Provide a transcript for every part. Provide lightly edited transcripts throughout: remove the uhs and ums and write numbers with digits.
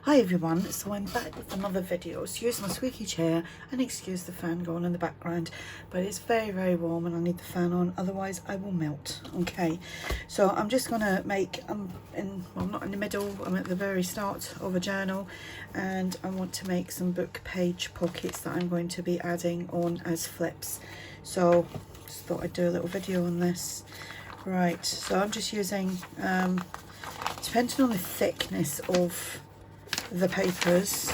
Hi everyone, so I'm back with another video. Excuse my squeaky chair and excuse the fan going in the background, but it's very warm and I need the fan on, otherwise I will melt. Okay, so I'm just gonna make, well, I'm not in the middle, I'm at the very start of a journal, and I want to make some book page pockets that I'm going to be adding on as flips. So just thought I'd do a little video on this. Right, so I'm just using, depending on the thickness of the papers,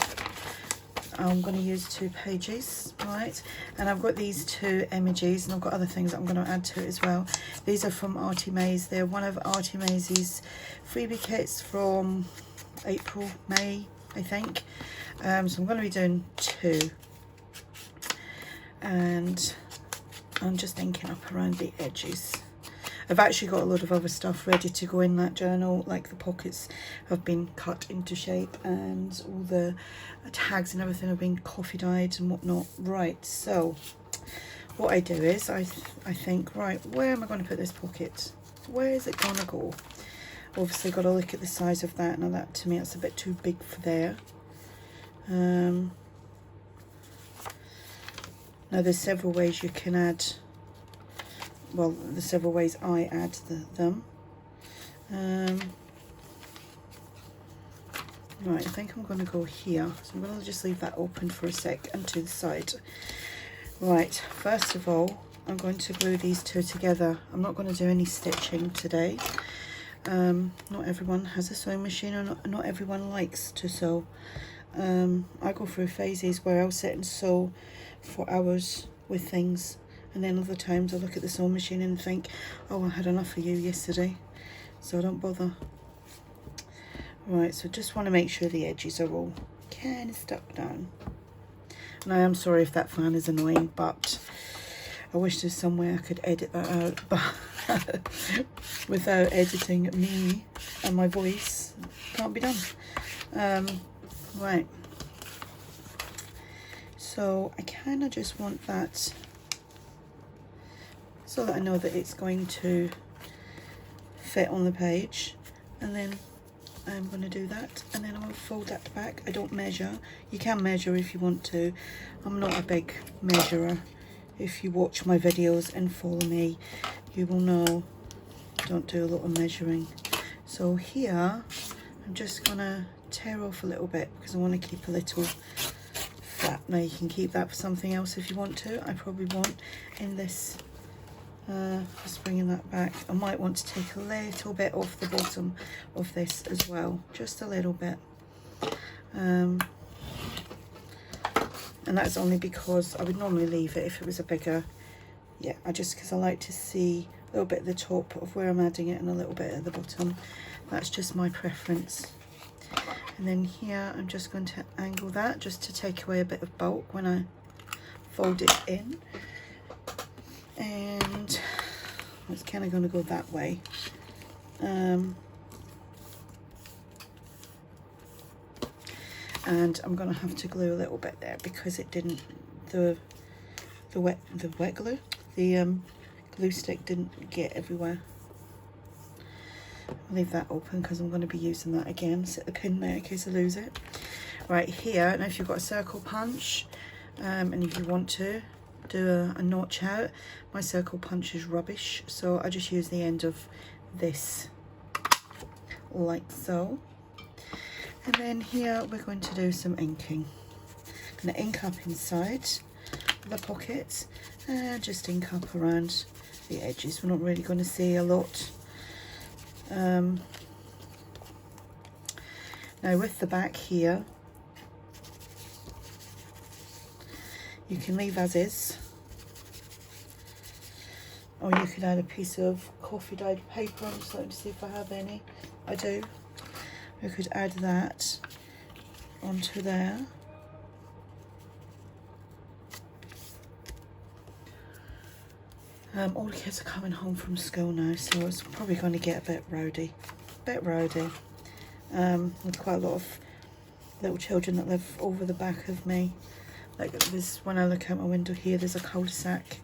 I'm going to use 2 pages, right? And I've got these 2 images, and I've got other things that I'm going to add to it as well. These are from ARTYmaze. They're one of ARTYmaze's freebie kits from April, May, I think. So I'm going to be doing 2, and I'm just inking up around the edges. I've actually got a lot of other stuff ready to go in that journal, like the pockets have been cut into shape and all the tags and everything have been coffee dyed and whatnot. Right, so what I do is I think, right, where am I going to put this pocket? Where is it going to go? Obviously got to look at the size of that. Now that, to me, that's a bit too big for there. Now there's several ways you can add, well, the several ways I add them. Right, I think I'm going to go here. So I'm going to just leave that open for a sec and to the side. Right, first of all, I'm going to glue these 2 together. I'm not going to do any stitching today. Not everyone has a sewing machine, or not everyone likes to sew. I go through phases where I'll sit and sew for hours with things. And then other times I look at the sewing machine and think, oh, I had enough of you yesterday, so I don't bother. Right, so just want to make sure the edges are all kind of stuck down. And I am sorry if that fan is annoying, but I wish there's some way I could edit that out, but without editing me and my voice, can't be done. Right, so I kind of just want that so that I know that it's going to fit on the page, and then I'm going to do that, and then I'll fold that back. I don't measure. You can measure if you want to. I'm not a big measurer. If you watch my videos and follow me, you will know I don't do a lot of measuring. So here I'm just going to tear off a little bit because I want to keep a little flap. Now you can keep that for something else if you want to. I probably won't in this. Just bringing that back. I might want to take a little bit off the bottom of this as well, just a little bit, and that's only because I would normally leave it if it was a bigger, yeah, because I like to see a little bit at the top of where I'm adding it and a little bit at the bottom. That's just my preference. And then here I'm just going to angle that just to take away a bit of bulk when I fold it in. And it's kind of going to go that way. And I'm going to have to glue a little bit there because it didn't, the wet glue, the glue stick didn't get everywhere. I'll leave that open because I'm going to be using that again. Set the pin there in case I lose it. Right here, now if you've got a circle punch, and if you want to do a notch out, my circle punch is rubbish, so I just use the end of this like so. And then here we're going to do some inking. I'm going to ink up inside the pocket and just ink up around the edges. We're not really going to see a lot. Now with the back here, you can leave as is, or you could add a piece of coffee dyed paper. I'm just looking to see if I have any. I do. We could add that onto there. All the kids are coming home from school now, so it's probably going to get a bit rowdy. With quite a lot of little children that live over the back of me. Like this, when I look out my window here, there's a cul-de-sac.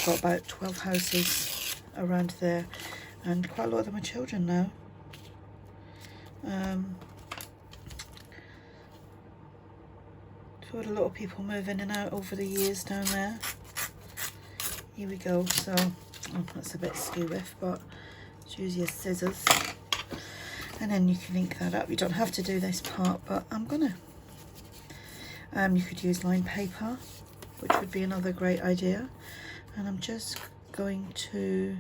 Got about 12 houses around there, and quite a lot of them are children now. Got a lot of people move in and out over the years down there. Here we go. So, oh, that's a bit skew-iff, but just use your scissors. And then you can ink that up. You don't have to do this part, but I'm gonna. You could use lined paper, which would be another great idea. And I'm just going to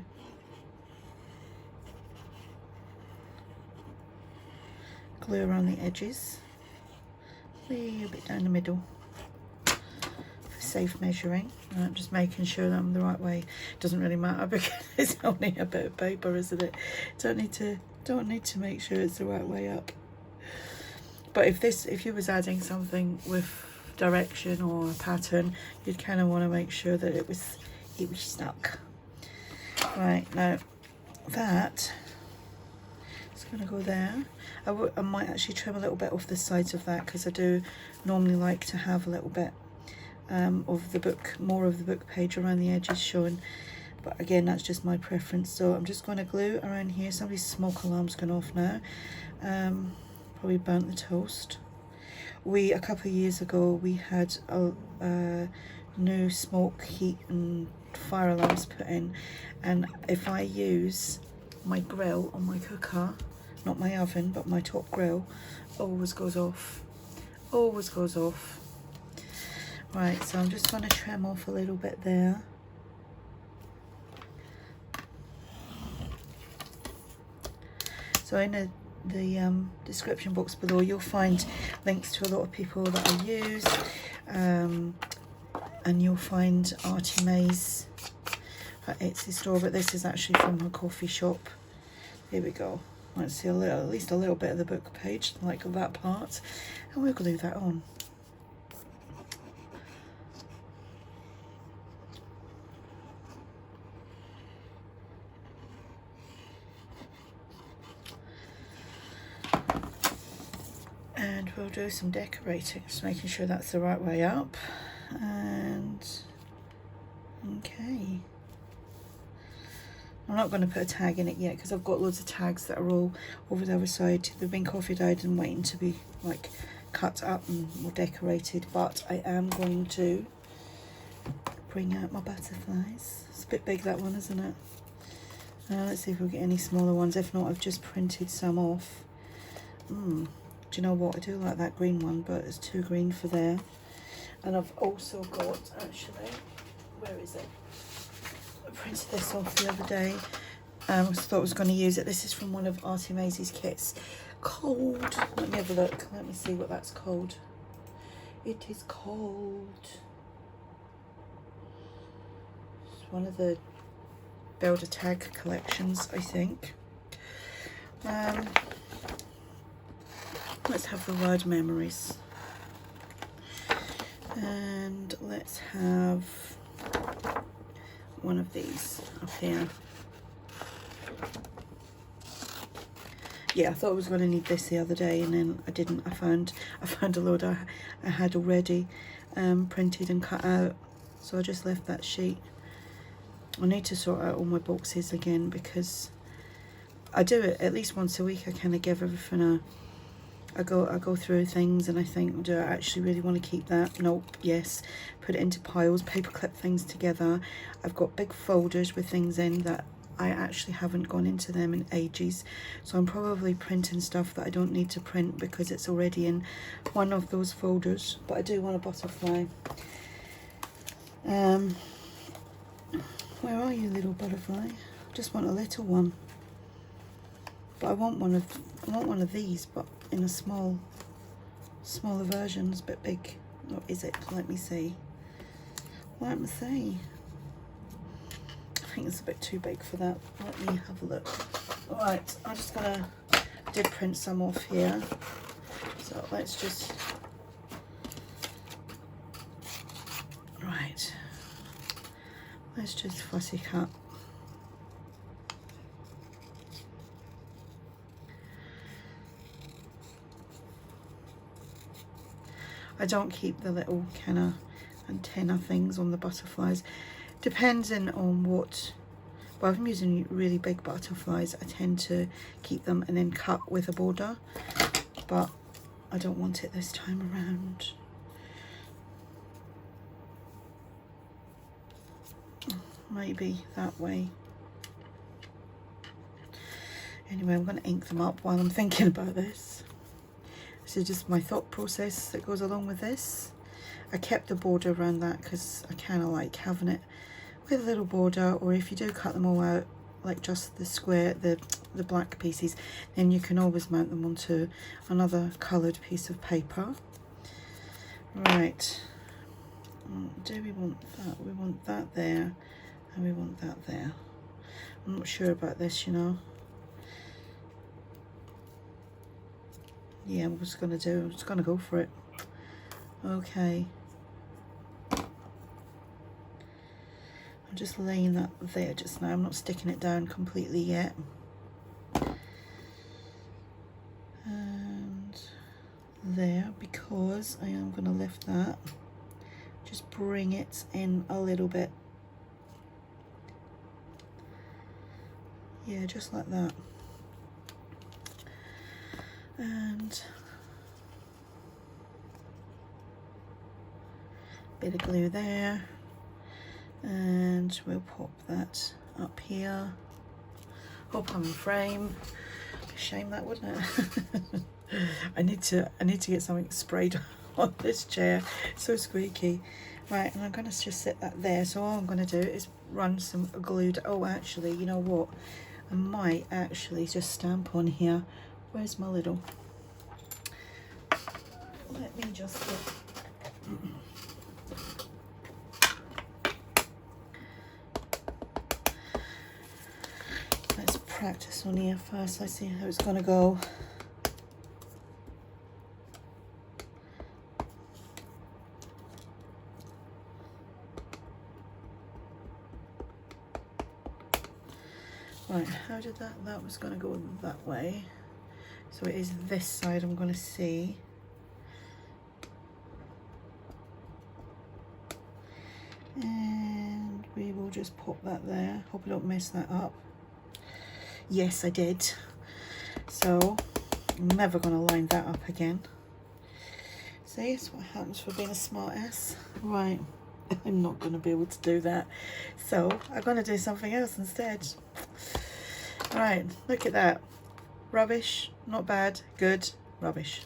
glue around the edges, a little bit down the middle for safe measuring. And I'm just making sure that I'm the right way. It doesn't really matter because it's only a bit of paper, isn't it? Don't need to make sure it's the right way up. But if you was adding something with direction or a pattern, you'd kind of want to make sure that it was stuck. Right, now that it's going to go there. I might actually trim a little bit off the sides of that because I do normally like to have a little bit of the book, more of the book page around the edges showing. But again, that's just my preference. So I'm just going to glue around here. Somebody's smoke alarm's gone off now. Probably burnt the toast. A couple of years ago, we had a new smoke, heat and fire alarms put in. And if I use my grill on my cooker, not my oven, but my top grill, always goes off. Always goes off. Right, so I'm just going to trim off a little bit there. So in the description box below, you'll find links to a lot of people that I use, and you'll find ARTYmaze at Etsy store, but this is actually from her coffee shop. Here we go. Let's see at least a little bit of the book page, like that part, and we'll glue that on. And we'll do some decorating, just making sure that's the right way up. And okay, I'm not going to put a tag in it yet because I've got loads of tags that are all over the other side. They've been coffee dyed and waiting to be like cut up and more decorated, but I am going to bring out my butterflies. It's a bit big, that one, isn't it? Let's see if we'll get any smaller ones. If not, I've just printed some off. Do you know what? I do like that green one, but it's too green for there. And I've also got, actually, where is it? I printed this off the other day. I thought I was going to use it. This is from one of ARTYmaze's kits. Called, let me have a look. Let me see what that's called. It is called, it's one of the Builder Tag collections, I think. Let's have the word memories. And let's have one of these up here. Yeah, I thought I was going to need this the other day, and then I didn't. I found a load I had already printed and cut out, so I just left that sheet. I need to sort out all my boxes again because I do it at least once a week. I kind of give everything I go through things and I think, do I actually really want to keep that? Nope. Yes. Put it into piles, paperclip things together. I've got big folders with things in that I actually haven't gone into them in ages, so I'm probably printing stuff that I don't need to print because it's already in one of those folders. But I do want a butterfly. Where are you, little butterfly? I just want a little one, but I want one of these, but in a smaller version. It's a bit big. Or is it? Let me see. Let me see. I think it's a bit too big for that. Let me have a look. Alright, I'm just gonna, I did print some off here. So let's just, right. Let's just fussy cut. I don't keep the little kind of antenna things on the butterflies. Depending on what, well, if I'm using really big butterflies, I tend to keep them and then cut with a border, but I don't want it this time around. maybe that way. Anyway, I'm going to ink them up while I'm thinking about this. This is just my thought process that goes along with this. I kept the border around that because I kind of like having it with a little border, or if you do cut them all out, like just the square, the black pieces, then you can always mount them onto another coloured piece of paper. Right, do we want that? We want that there, and we want that there. I'm not sure about this, you know. Yeah, I'm just gonna go for it. Okay. I'm just laying that there just now. I'm not sticking it down completely yet. And there, because I am gonna lift that. Just bring it in a little bit. Yeah, just like that. And bit of glue there, and we'll pop that up here. Hope I'm in frame. Shame that, wouldn't it? I need to get something sprayed on this chair. So squeaky. Right, and I'm gonna just set that there. So all I'm gonna do is run some glue. Oh, actually, you know what? I might actually just stamp on here. Where's my little? Let me just let's practice on here first. Let's see how it's gonna go. Right, how did that was gonna go that way. So it is this side I'm gonna see. And we will just pop that there. Hope I don't mess that up. Yes, I did. So I'm never gonna line that up again. See, that's what happens for being a smart ass. Right, I'm not gonna be able to do that. So I'm gonna do something else instead. Right, look at that. Rubbish, not bad, good, rubbish.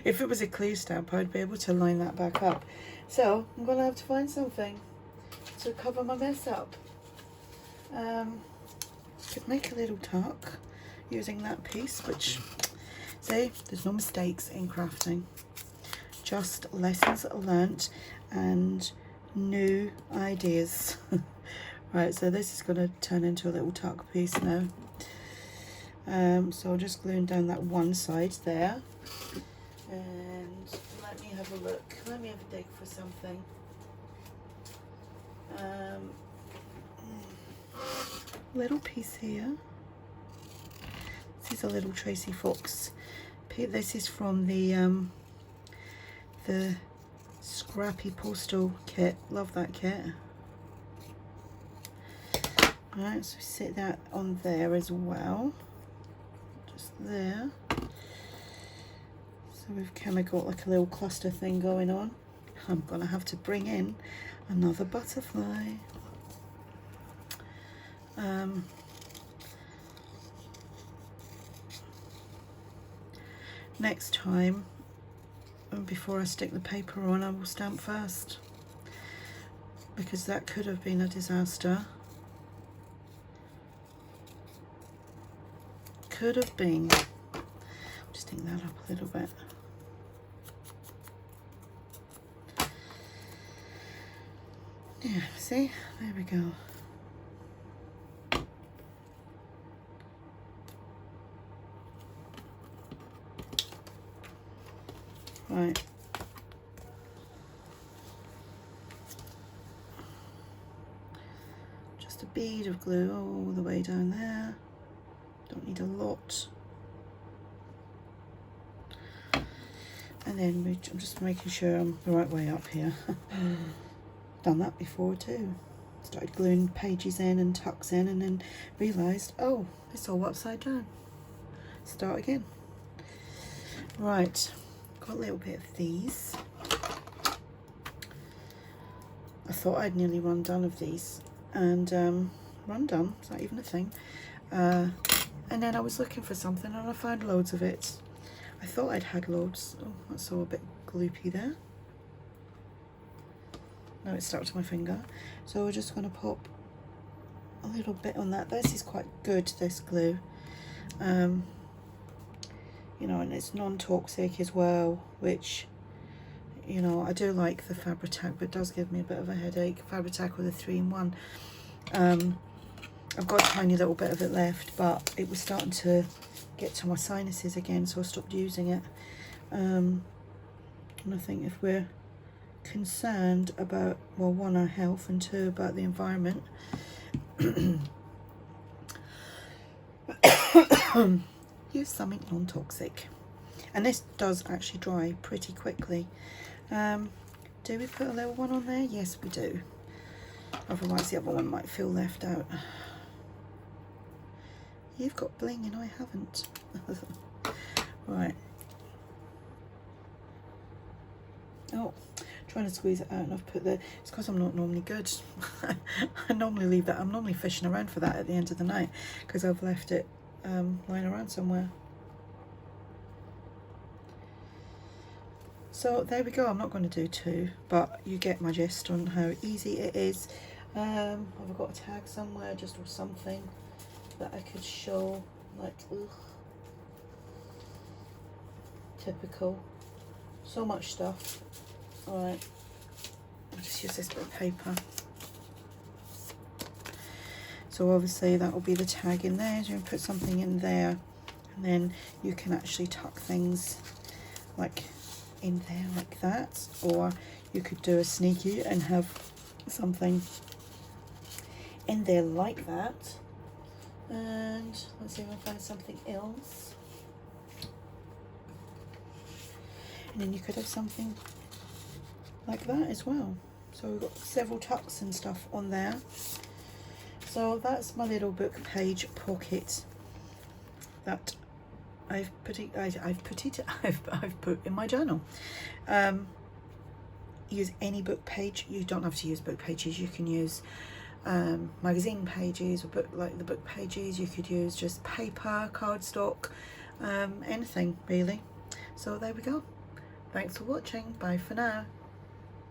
If it was a clear stamp, I'd be able to line that back up. So I'm gonna have to find something to cover my mess up. Could make a little tuck using that piece, which, see, there's no mistakes in crafting. Just lessons learnt and new ideas. Right, so this is gonna turn into a little tuck piece now. So I'm just gluing down that one side there, and let me have a look. Let me have a dig for something. Little piece here. This is a little Tracie Fox. This is from the Scrappy Postal kit. Love that kit. Alright, so sit that on there as well. There, so we've kind of got like a little cluster thing going on. I'm gonna have to bring in another butterfly. Next time, before I stick the paper on, I will stamp first, because that could have been a disaster. Could have been. Just ink that up a little bit. Yeah, see? There we go. Right. Just a bead of glue all the way down there. Don't need a lot. And then I'm just making sure I'm the right way up here. Done that before too. Started gluing pages in and tucks in, and then realised, oh, it's all upside down. Start again. Right, got a little bit of these. I thought I'd nearly run done of these. and rundown. Is that even a thing? And then I was looking for something and I found loads of it. I thought I'd had loads. Oh, that's all a bit gloopy there. Now it's stuck to my finger. So we're just going to pop a little bit on that. This is quite good, this glue. You know, and it's non-toxic as well, which, you know, I do like the Fabri-Tac, but it does give me a bit of a headache. Fabri-Tac with a 3-in-1. I've got a tiny little bit of it left, but it was starting to get to my sinuses again, so I stopped using it. And I think if we're concerned about, well, one, our health, and two, about the environment, use something non-toxic. And this does actually dry pretty quickly. Do we put a little one on there? Yes, we do. Otherwise the other one might feel left out. You've got bling and I haven't. Right. Oh, trying to squeeze it out, and I've put the, it's because I'm not normally good. I normally leave that, I'm normally fishing around for that at the end of the night, because I've left it lying around somewhere. So there we go. I'm not going to do two, but you get my gist on how easy it is. I've got a tag somewhere, just or something that I could show, like, ugh, typical. So much stuff. Alright, I'll just use this bit of paper. So obviously that will be the tag in there. So you can put something in there, and then you can actually tuck things like in there like that, or you could do a sneaky and have something in there like that. And let's see if I can find something else. And then you could have something like that as well. So we've got several tucks and stuff on there. So that's my little book page pocket that I've put in my journal. Use any book page. You don't have to use book pages. You can use magazine pages, or book, like the book pages. You could use just paper, cardstock, anything really. So there we go. Thanks for watching. Bye for now.